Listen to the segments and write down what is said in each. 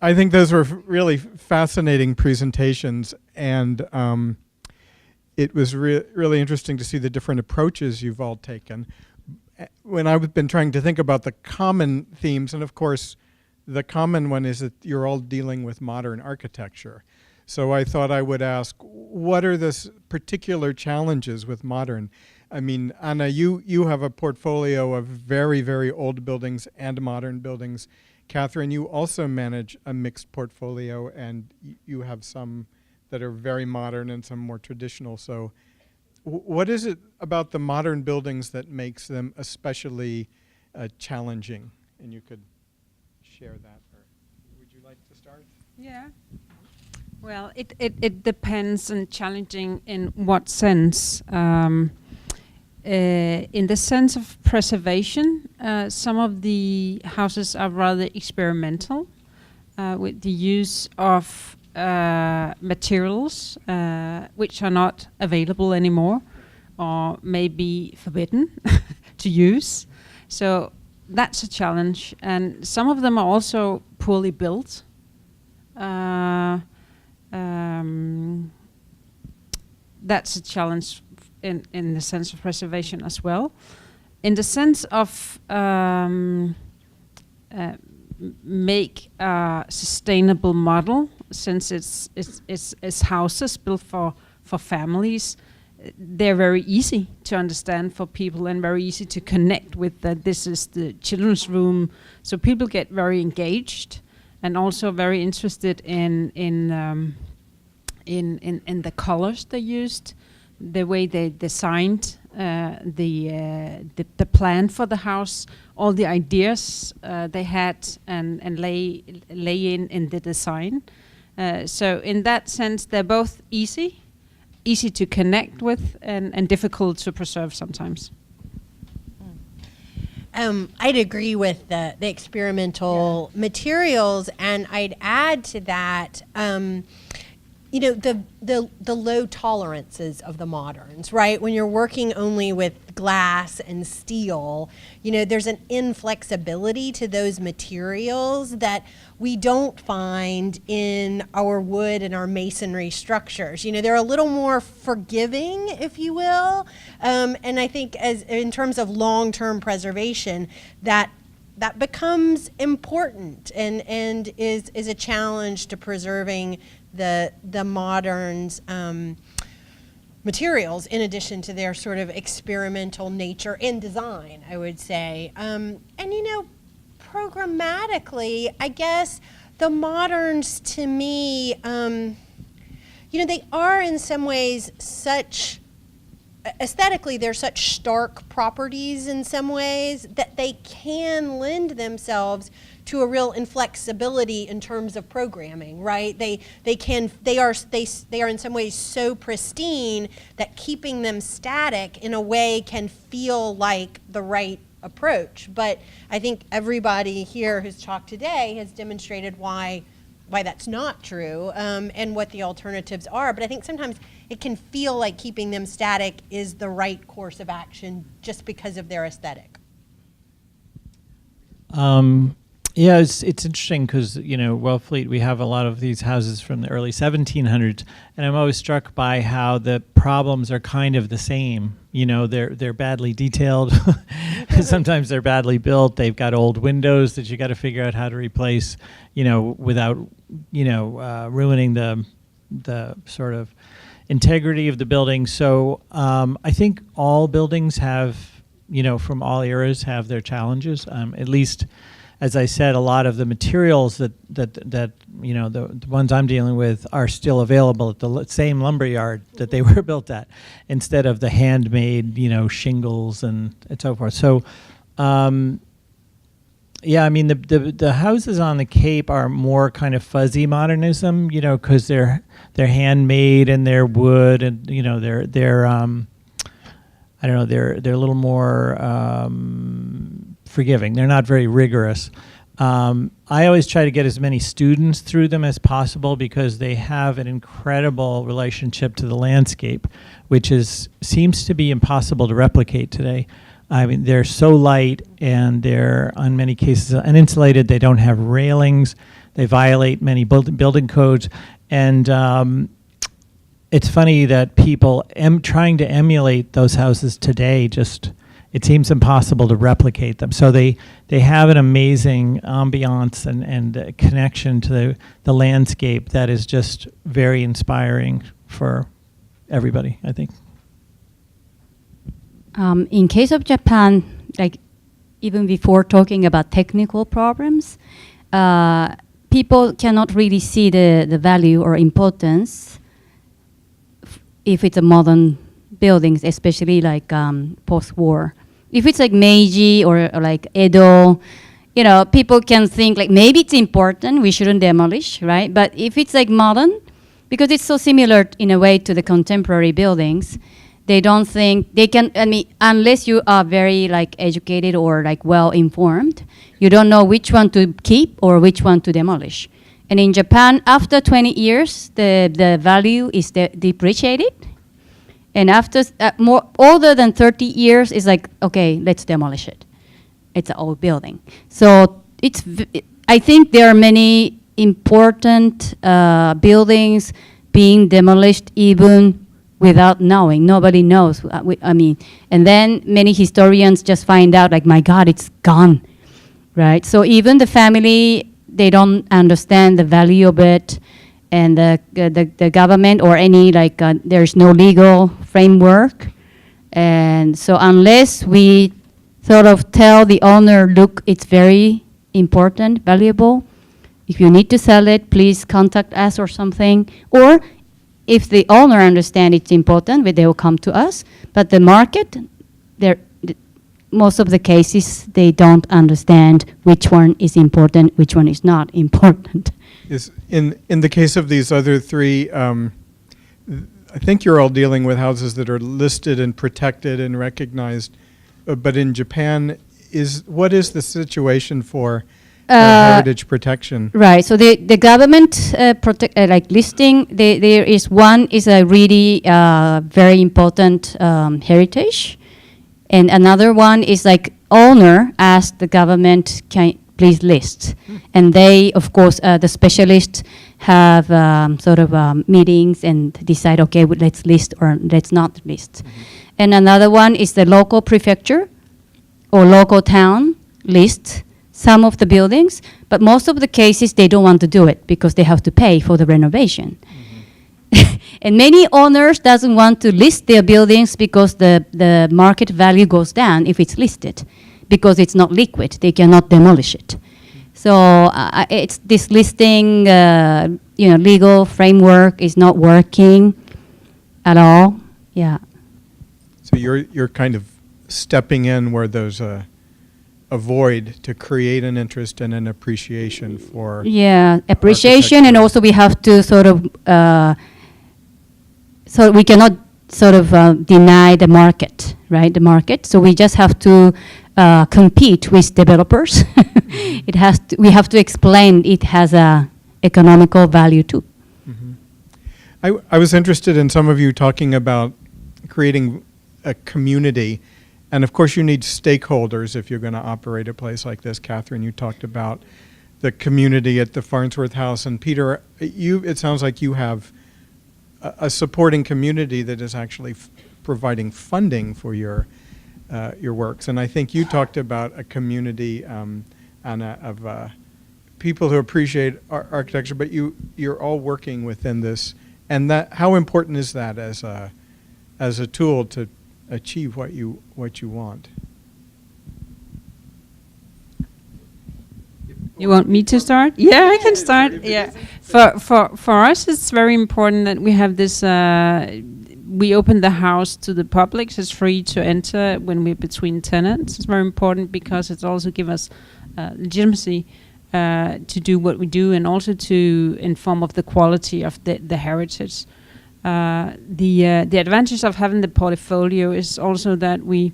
I think those were really fascinating presentations, and it was really interesting to see the different approaches you've all taken. When I've been trying to think about the common themes, and of course, the common one is that you're all dealing with modern architecture. So I thought I would ask, what are the particular challenges with modern? I mean, Anna, you have a portfolio of very, very old buildings and modern buildings. Catherine, you also manage a mixed portfolio, and you have some that are very modern and some more traditional. So what is it about the modern buildings that makes them especially challenging? And you could share that. Or would you like to start? Yeah. Well, it depends on challenging in what sense. In the sense of preservation, some of the houses are rather experimental with the use of materials which are not available anymore or may be forbidden to use. So that's a challenge. And some of them are also poorly built. That's a challenge in the sense of preservation as well. In the sense of make a sustainable model, since it's houses built for families, they're very easy to understand for people and very easy to connect with, that this is the children's room. So people get very engaged and also very interested in the colors they used, the way they designed the plan for the house, all the ideas they had and lay in the design. So in that sense, they're both easy to connect with and difficult to preserve sometimes. I'd agree with the experimental materials, and I'd add to that, the low tolerances of the moderns, right? When you're working only with glass and steel, there's an inflexibility to those materials that we don't find in our wood and our masonry structures. They're a little more forgiving, if you will. And I think as in terms of long-term preservation, that becomes important and is a challenge to preserving the moderns materials, in addition to their sort of experimental nature in design, I would say. And programmatically, I guess the moderns, to me, they are in some ways aesthetically, they're such stark properties in some ways that they can lend themselves to a real inflexibility in terms of programming, right? They are in some ways so pristine that keeping them static in a way can feel like the right approach. But I think everybody here who's talked today has demonstrated why that's not true, and what the alternatives are. But I think sometimes it can feel like keeping them static is the right course of action just because of their aesthetic. Yeah, it's interesting because, Wellfleet, we have a lot of these houses from the early 1700s, and I'm always struck by how the problems are kind of the same. They're badly detailed. Sometimes they're badly built. They've got old windows that you got to figure out how to replace, without, ruining the sort of integrity of the building. So I think all buildings have, from all eras, have their challenges. At least, as I said, a lot of the materials that the ones I'm dealing with are still available at the same lumberyard that they were built at, instead of the handmade, shingles and so forth. So, the houses on the Cape are more kind of fuzzy modernism, because they're handmade and they're wood and they're a little more forgiving. They're not very rigorous. I always try to get as many students through them as possible because they have an incredible relationship to the landscape, which seems to be impossible to replicate today. I mean, they're so light, and they're, in many cases, uninsulated. They don't have railings. They violate many building codes, and it's funny that people trying to emulate those houses today it seems impossible to replicate them. So they have an amazing ambiance and a connection to the landscape that is just very inspiring for everybody, I think. In case of Japan, like even before talking about technical problems, people cannot really see the value or importance if it's a modern buildings, especially like post-war. If it's like Meiji or like Edo, people can think like maybe it's important, we shouldn't demolish, right? But if it's like modern, because it's so similar in a way to the contemporary buildings, they don't think they can, unless you are very like educated or like well informed, you don't know which one to keep or which one to demolish. And in Japan, after 20 years, the value is depreciated. And after more older than 30 years, it's like, okay, let's demolish it. It's an old building. So I think there are many important buildings being demolished even without knowing. Nobody knows. And then many historians just find out, like, my God, it's gone, right? So even the family, they don't understand the value of it. And the government or any there's no legal framework, and so unless we sort of tell the owner, look, it's very important, valuable. If you need to sell it, please contact us or something. Or if the owner understands it's important, they will come to us. But the market, most of the cases, they don't understand which one is important, which one is not important. Is in the case of these other three, I think you're all dealing with houses that are listed and protected and recognized, but in Japan, what is the situation for heritage protection? Right. So the government listing. There is one is a really very important heritage, and another one is like owner asked the government, can please list. And they, of course, the specialists have meetings and decide, okay, let's list or let's not list. And another one is the local prefecture or local town list some of the buildings, but most of the cases they don't want to do it because they have to pay for the renovation. And many owners doesn't want to list their buildings because the market value goes down if it's listed, because it's not liquid, they cannot demolish it. So it's this listing, legal framework is not working at all. Yeah. So you're kind of stepping in where there's a void to create an interest and an appreciation for. Yeah, appreciation, and also we have to so we cannot deny the market, right? The market. So we just have to compete with developers. We have to explain it has a economical value too. Mm-hmm. I was interested in some of you talking about creating a community, and of course you need stakeholders if you're going to operate a place like this. Catherine, you talked about the community at the Farnsworth House, and Peter, it sounds like you have a supporting community that is actually providing funding for your works. And I think you talked about a community Anna, of people who appreciate architecture, but you're all working within this. And how important is that as a tool to achieve what you want? You want me to start? Yeah, I can start. Yeah, for us, it's very important that we have this. We open the house to the public. So it's free to enter when we're between tenants. It's very important because it also gives us legitimacy to do what we do, and also to inform of the quality of the heritage. The advantage of having the portfolio is also that we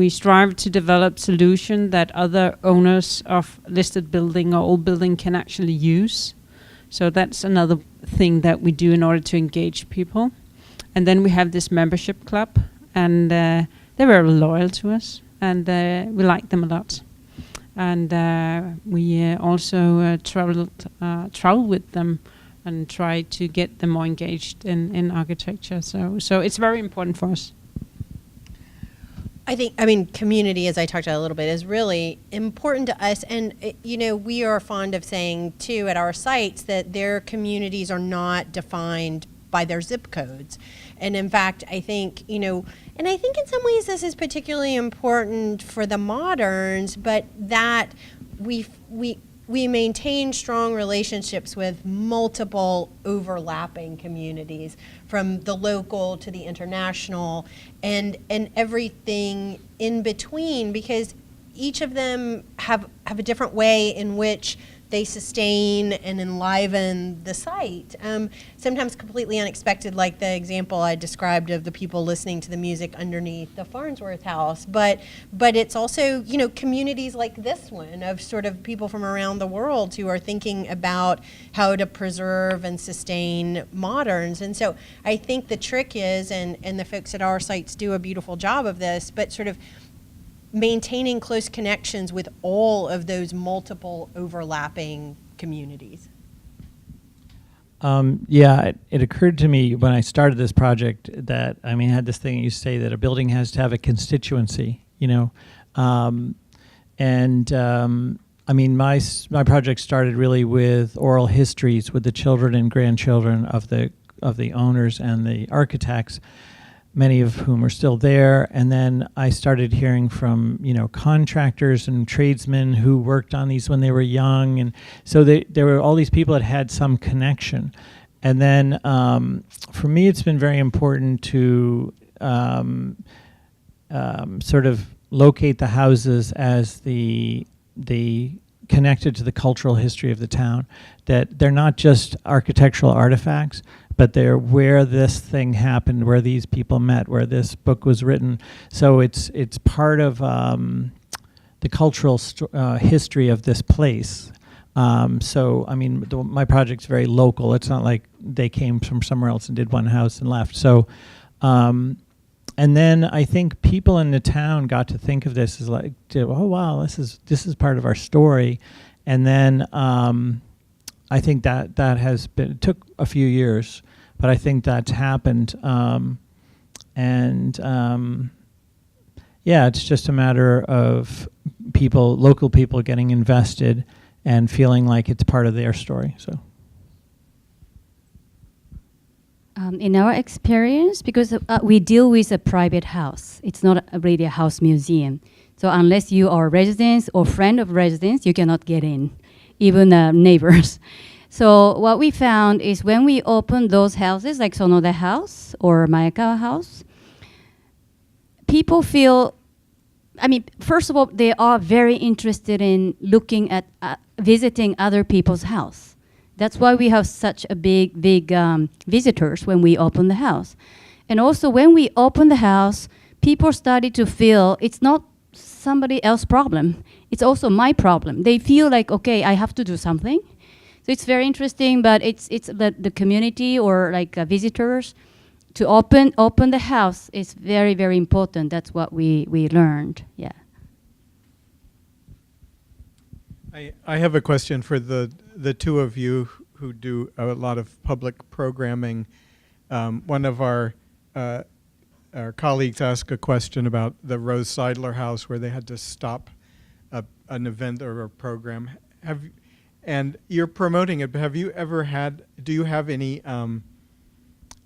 strive to develop solution that other owners of listed building or old building can actually use. So that's another thing that we do in order to engage people. And then we have this membership club, and they're very loyal to us, and we like them a lot. and we also travel with them and try to get them more engaged in architecture. So it's very important for us. I mean, community, as I talked about a little bit, is really important to us. And, we are fond of saying, too, at our sites that their communities are not defined by their zip codes. And in fact, I think, and I think in some ways this is particularly important for the moderns, but that we maintain strong relationships with multiple overlapping communities, from the local to the international and everything in between, because each of them have a different way in which they sustain and enliven the site. Sometimes completely unexpected, like the example I described of the people listening to the music underneath the Farnsworth House. But it's also, communities like this one of sort of people from around the world who are thinking about how to preserve and sustain moderns. And so I think the trick is, and the folks at our sites do a beautiful job of this, but sort of maintaining close connections with all of those multiple overlapping communities. It occurred to me when I started this project that, I had this thing you say that a building has to have a constituency, my project started really with oral histories with the children and grandchildren of the owners and the architects, many of whom are still there. And then I started hearing from, contractors and tradesmen who worked on these when they were young. And so there were all these people that had some connection. And then for me, it's been very important to sort of locate the houses as the connected to the cultural history of the town, that they're not just architectural artifacts, but they're where this thing happened, where these people met, where this book was written. So it's part of the cultural history of this place. My project's very local. It's not like they came from somewhere else and did one house and left. So, and then I think people in the town got to think of this as like, oh wow, this is part of our story. And then I think that has been, it took a few years, but I think that's happened. It's just a matter of local people getting invested and feeling like it's part of their story. So. In our experience, because we deal with a private house, it's not really a house museum. So unless you are residents or friend of residents, you cannot get in, even neighbors. So what we found is when we open those houses, like Sonoda House or Maekawa House, people feel, first of all, they are very interested in looking at visiting other people's house. That's why we have such a big visitors when we open the house. And also when we open the house, people started to feel it's not somebody else's problem. It's also my problem. They feel like, okay, I have to do something. So it's very interesting, but it's the community or like visitors to open the house is very, very important. That's what we learned. Yeah. I have a question for the two of you who do a lot of public programming. One of our colleagues asked a question about the Rose Seidler House where they had to stop an event or a program. And you're promoting it, but do you have any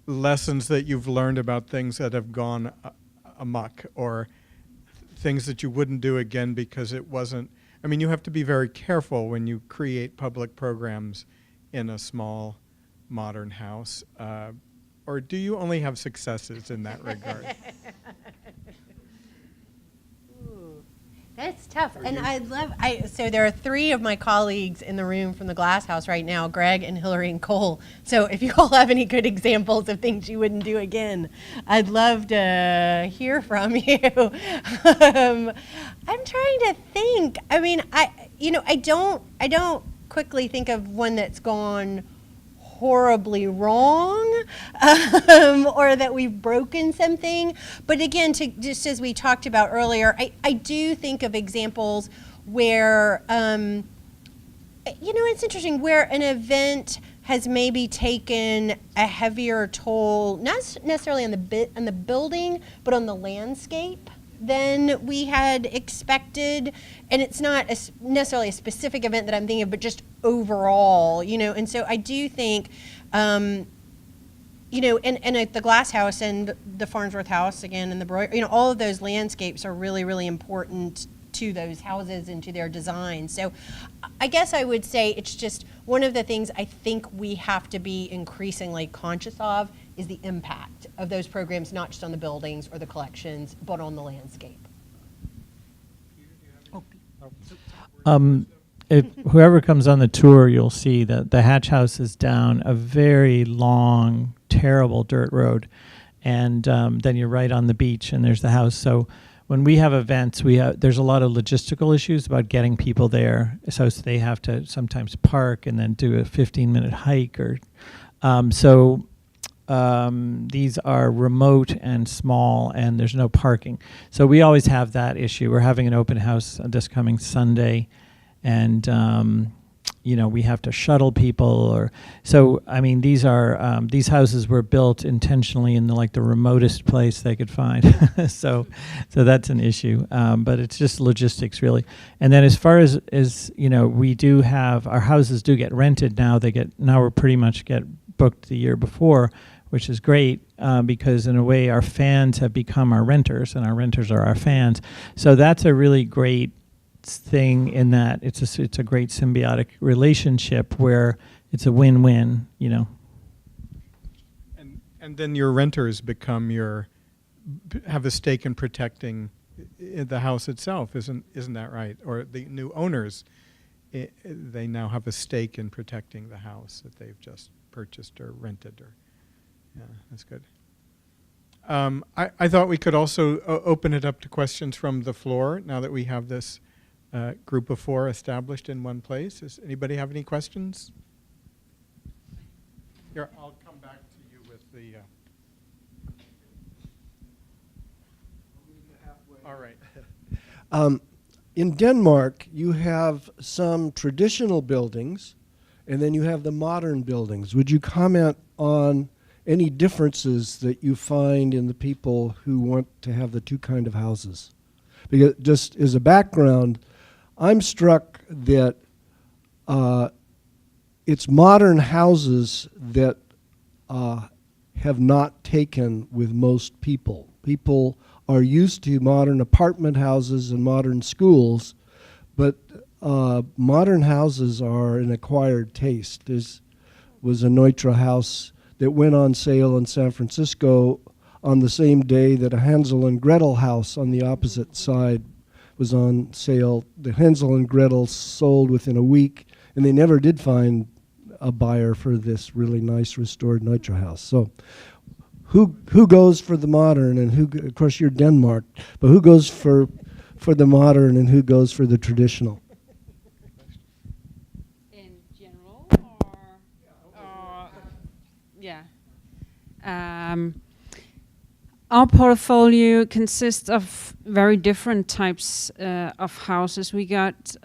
lessons that you've learned about things that have gone amok, or things that you wouldn't do again because it wasn't, you have to be very careful when you create public programs in a small modern house, or do you only have successes in that regard? That's tough. And so there are three of my colleagues in the room from the Glass House right now, Greg and Hilary and Cole. So if you all have any good examples of things you wouldn't do again, I'd love to hear from you. I'm trying to think. I don't quickly think of one that's gone horribly wrong, or that we've broken something. But again, just as we talked about earlier, I do think of examples where, it's interesting, where an event has maybe taken a heavier toll, not necessarily on the building, but on the landscape than we had expected. And it's not necessarily a specific event that I'm thinking of, but just overall, And so I do think, and at the Glass House and the Farnsworth House again, and the Breuer, all of those landscapes are really, really important to those houses and to their design. So I guess I would say it's just one of the things I think we have to be increasingly conscious of is the impact of those programs, not just on the buildings or the collections, but on the landscape. If whoever comes on the tour, you'll see that the Hatch House is down a very long, terrible dirt road, and then you're right on the beach, and there's the house. So when we have events, there's a lot of logistical issues about getting people there. So they have to sometimes park and then do a 15-minute hike, or these are remote and small, and there's no parking. So we always have that issue. We're having an open house this coming Sunday, and we have to shuttle people. These are these houses were built intentionally in the remotest place they could find. so that's an issue. But it's just logistics, really. And then as far as we do have, our houses do get rented now. We're pretty much get booked the year before, which is great because in a way our fans have become our renters, and our renters are our fans. So that's a really great thing in that it's a great symbiotic relationship where it's a win-win, And then your renters have a stake in protecting the house itself, isn't that right? Or the new owners, they now have a stake in protecting the house that they've just purchased or rented. Yeah, that's good. I thought we could also open it up to questions from the floor now that we have this group of four established in one place. Does anybody have any questions? Here, I'll come back to you with the... All right. In Denmark, you have some traditional buildings, and then you have the modern buildings. Would you comment on any differences that you find in the people who want to have the two kind of houses? Because just as a background, I'm struck that it's modern houses that have not taken with most people. People are used to modern apartment houses and modern schools, but modern houses are an acquired taste. There was a Neutra house that went on sale in San Francisco on the same day that a Hansel and Gretel house on the opposite side was on sale. The Hansel and Gretel sold within a week, and they never did find a buyer for this really nice restored Neutra house. So who goes for the modern, and who, of course you're Denmark, but who goes for the modern and who goes for the traditional? In general, or yeah. Our portfolio consists of very different types of houses. We got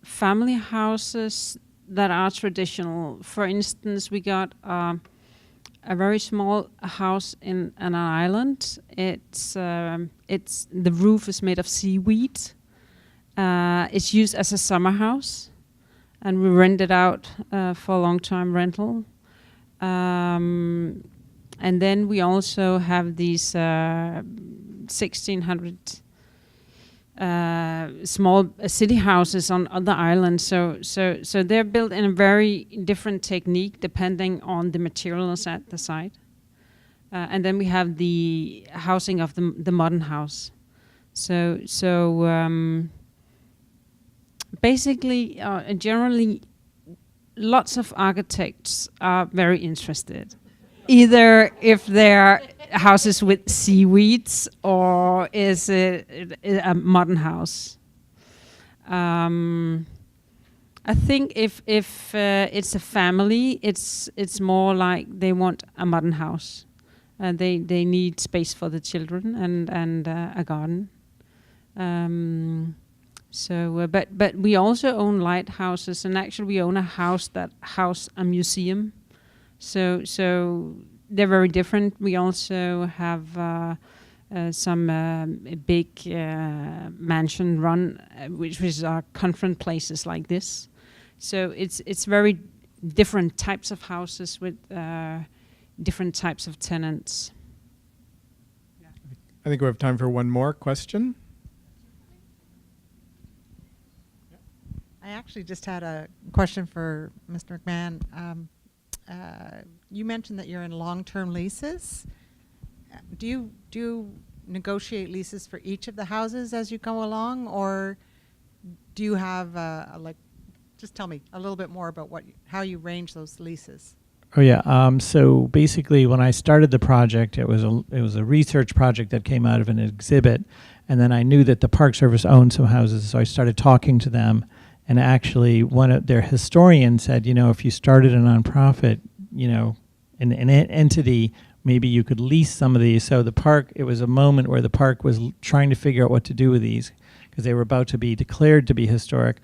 family houses that are traditional. For instance, we got a very small house in an island. It's the roof is made of seaweed. It's used as a summer house, and we rent it out for a long-time rental. And then we also have these 1,600 small city houses on other islands. So they're built in a very different technique depending on the materials at the site. And then we have the housing of the modern house. So basically, generally, lots of architects are very interested. Either if they're houses with seaweeds or is it a modern house. I think if it's a family, it's more like they want a modern house. They need space for the children and a garden. So, but we also own lighthouses, and actually we own a house that house a museum. So they're very different. We also have some big mansion run, which are conference places like this. So it's very different types of houses with different types of tenants. I think we have time for one more question. I actually just had a question for Mr. McMahon. You mentioned that you're in long-term leases. Do you negotiate leases for each of the houses as you go along, or do you have just tell me a little bit more about how you arrange those leases? Oh yeah. So basically, when I started the project, it was a research project that came out of an exhibit, and then I knew that the Park Service owned some houses, so I started talking to them. And actually, one of their historians said, if you started a nonprofit, an entity, maybe you could lease some of these. So the park, it was a moment where the park was trying to figure out what to do with these because they were about to be declared to be historic.